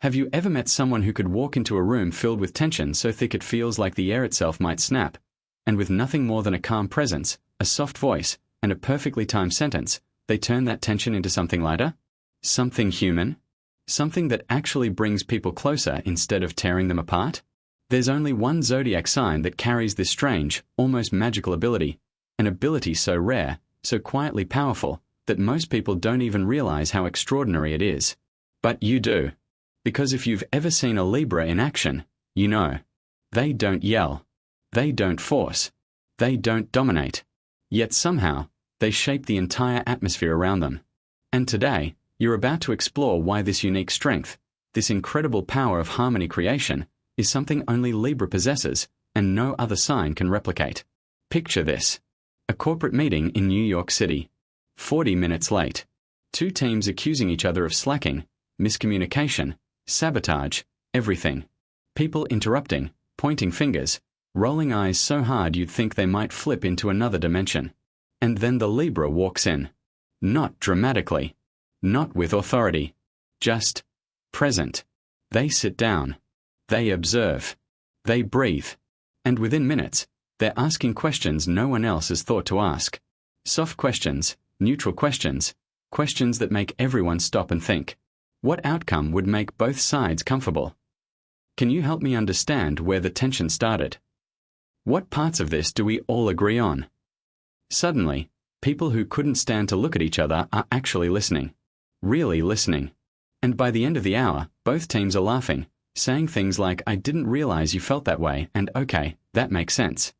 Have you ever met someone who could walk into a room filled with tension so thick it feels like the air itself might snap, and with nothing more than a calm presence, a soft voice, and a perfectly timed sentence, they turn that tension into something lighter? Something human? Something that actually brings people closer instead of tearing them apart? There's only one zodiac sign that carries this strange, almost magical ability, an ability so rare, so quietly powerful, that most people don't even realize how extraordinary it is. But you do. Because if you've ever seen a Libra in action, you know. They don't yell. They don't force. They don't dominate. Yet somehow, they shape the entire atmosphere around them. And today, you're about to explore why this unique strength, this incredible power of harmony creation, is something only Libra possesses, and no other sign can replicate. Picture this. A corporate meeting in New York City. 40 minutes late. Two teams accusing each other of slacking, miscommunication, sabotage, everything. People interrupting, pointing fingers, rolling eyes so hard you'd think they might flip into another dimension. And then the Libra walks in. Not dramatically. Not with authority. Just present. They sit down. They observe. They breathe. And within minutes, they're asking questions no one else has thought to ask. Soft questions, neutral questions, questions that make everyone stop and think. What outcome would make both sides comfortable? Can you help me understand where the tension started? What parts of this do we all agree on? Suddenly, people who couldn't stand to look at each other are actually listening. Really listening. And by the end of the hour, both teams are laughing, saying things like, "I didn't realize you felt that way," and "Okay, that makes sense."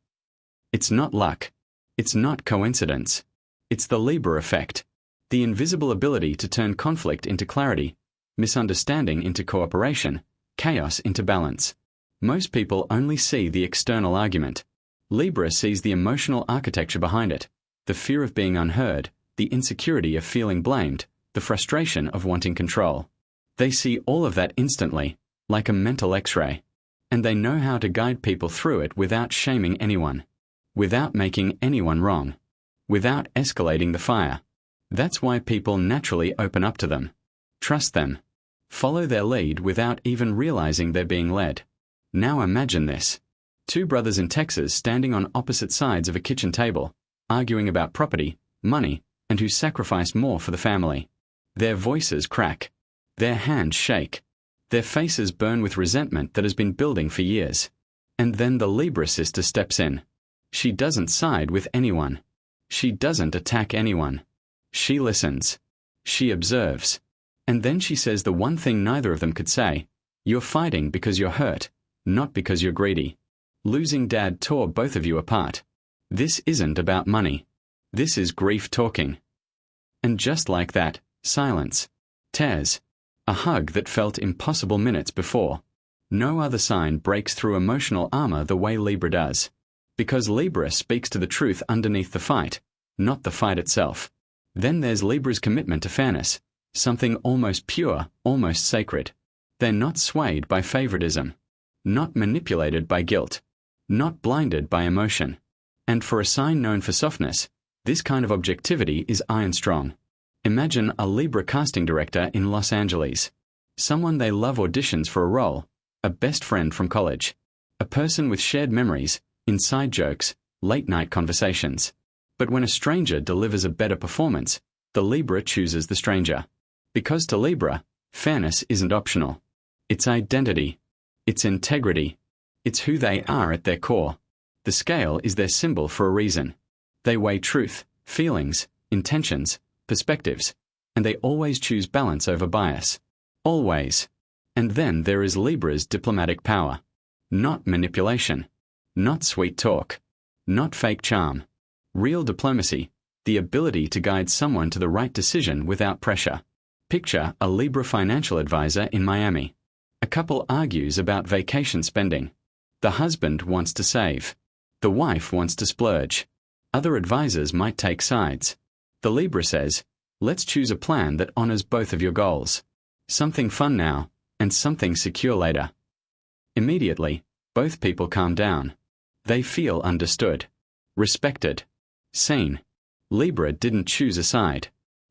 It's not luck. It's not coincidence. It's the Libra effect. The invisible ability to turn conflict into clarity, misunderstanding into cooperation, chaos into balance. Most people only see the external argument. Libra sees the emotional architecture behind it, the fear of being unheard, the insecurity of feeling blamed, the frustration of wanting control. They see all of that instantly, like a mental X-ray. And they know how to guide people through it without shaming anyone, without making anyone wrong, without escalating the fire. That's why people naturally open up to them. Trust them. Follow their lead without even realizing they're being led. Now imagine this. Two brothers in Texas standing on opposite sides of a kitchen table, arguing about property, money, and who sacrificed more for the family. Their voices crack. Their hands shake. Their faces burn with resentment that has been building for years. And then the Libra sister steps in. She doesn't side with anyone. She doesn't attack anyone. She listens. She observes. And then she says the one thing neither of them could say. You're fighting because you're hurt, not because you're greedy. Losing Dad tore both of you apart. This isn't about money. This is grief talking. And just like that, silence. Tears. A hug that felt impossible minutes before. No other sign breaks through emotional armor the way Libra does. Because Libra speaks to the truth underneath the fight, not the fight itself. Then there's Libra's commitment to fairness. Something almost pure, almost sacred. They're not swayed by favoritism. Not manipulated by guilt. Not blinded by emotion. And for a sign known for softness, this kind of objectivity is iron strong. Imagine a Libra casting director in Los Angeles. Someone they love auditions for a role, a best friend from college. A person with shared memories, inside jokes, late-night conversations. But when a stranger delivers a better performance, the Libra chooses the stranger. Because to Libra, fairness isn't optional. It's identity. It's integrity. It's who they are at their core. The scale is their symbol for a reason. They weigh truth, feelings, intentions, perspectives, and they always choose balance over bias. Always. And then there is Libra's diplomatic power. Not manipulation. Not sweet talk. Not fake charm. Real diplomacy, the ability to guide someone to the right decision without pressure. Picture a Libra financial advisor in Miami. A couple argues about vacation spending. The husband wants to save. The wife wants to splurge. Other advisors might take sides. The Libra says, let's choose a plan that honors both of your goals. Something fun now, and something secure later. Immediately, both people calm down. They feel understood, respected, seen. Libra didn't choose a side.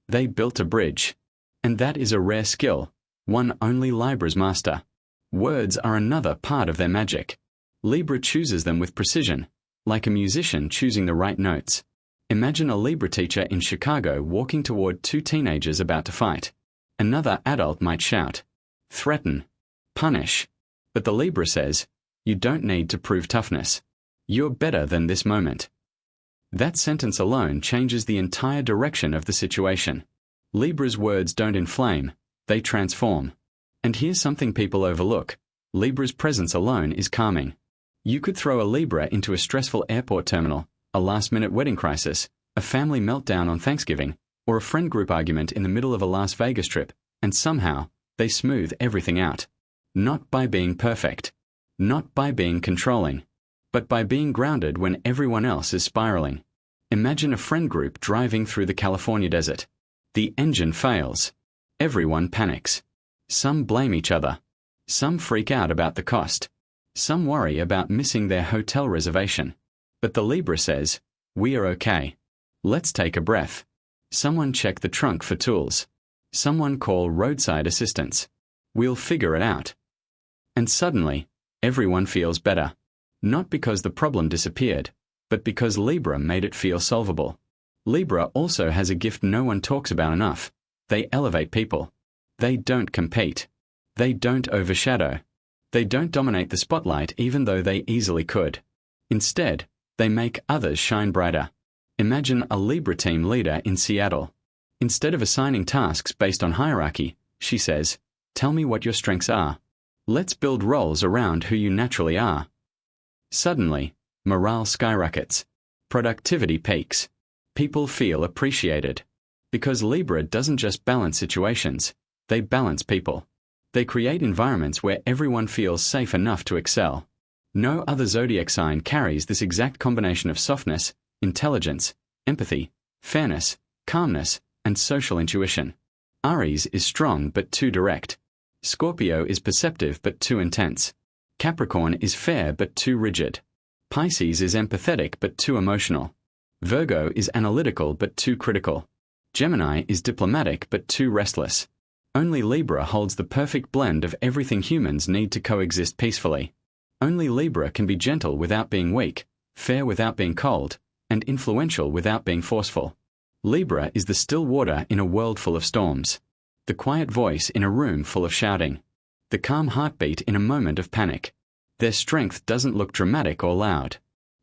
They built a bridge. And that is a rare skill, one only Libra's master. Words are another part of their magic. Libra chooses them with precision, like a musician choosing the right notes. Imagine a Libra teacher in Chicago walking toward two teenagers about to fight. Another adult might shout, threaten, punish. But the Libra says, you don't need to prove toughness. You're better than this moment. That sentence alone changes the entire direction of the situation. Libra's words don't inflame, they transform. And here's something people overlook. Libra's presence alone is calming. You could throw a Libra into a stressful airport terminal, a last-minute wedding crisis, a family meltdown on Thanksgiving, or a friend group argument in the middle of a Las Vegas trip, and somehow, they smooth everything out. Not by being perfect. Not by being controlling. But by being grounded when everyone else is spiraling. Imagine a friend group driving through the California desert. The engine fails. Everyone panics. Some blame each other. Some freak out about the cost. Some worry about missing their hotel reservation. But the Libra says, we are okay. Let's take a breath. Someone check the trunk for tools. Someone call roadside assistance. We'll figure it out. And suddenly, everyone feels better. Not because the problem disappeared, but because Libra made it feel solvable. Libra also has a gift no one talks about enough. They elevate people. They don't compete. They don't overshadow. They don't dominate the spotlight even though they easily could. Instead, they make others shine brighter. Imagine a Libra team leader in Seattle. Instead of assigning tasks based on hierarchy, she says, tell me what your strengths are. Let's build roles around who you naturally are. Suddenly, morale skyrockets. Productivity peaks. People feel appreciated. Because Libra doesn't just balance situations, they balance people. They create environments where everyone feels safe enough to excel. No other zodiac sign carries this exact combination of softness, intelligence, empathy, fairness, calmness, and social intuition. Aries is strong but too direct. Scorpio is perceptive but too intense. Capricorn is fair but too rigid. Pisces is empathetic but too emotional. Virgo is analytical but too critical. Gemini is diplomatic but too restless. Only Libra holds the perfect blend of everything humans need to coexist peacefully. Only Libra can be gentle without being weak, fair without being cold, and influential without being forceful. Libra is the still water in a world full of storms. The quiet voice in a room full of shouting. The calm heartbeat in a moment of panic. Their strength doesn't look dramatic or loud.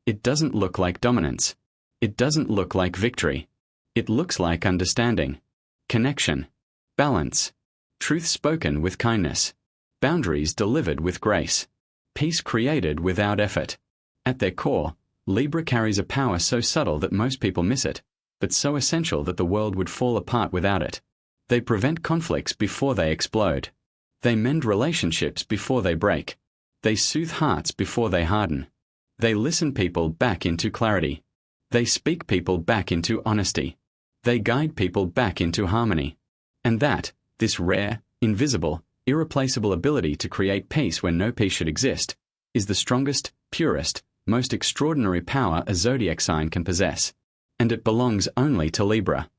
It doesn't look like dominance. It doesn't look like victory. It looks like understanding, connection, balance, truth spoken with kindness, boundaries delivered with grace, peace created without effort. At their core, Libra carries a power so subtle that most people miss it, but so essential that the world would fall apart without it. They prevent conflicts before they explode. They mend relationships before they break. They soothe hearts before they harden. They listen people back into clarity. They speak people back into honesty. They guide people back into harmony. And this rare, invisible, irreplaceable ability to create peace where no peace should exist, is the strongest, purest, most extraordinary power a zodiac sign can possess. And it belongs only to Libra.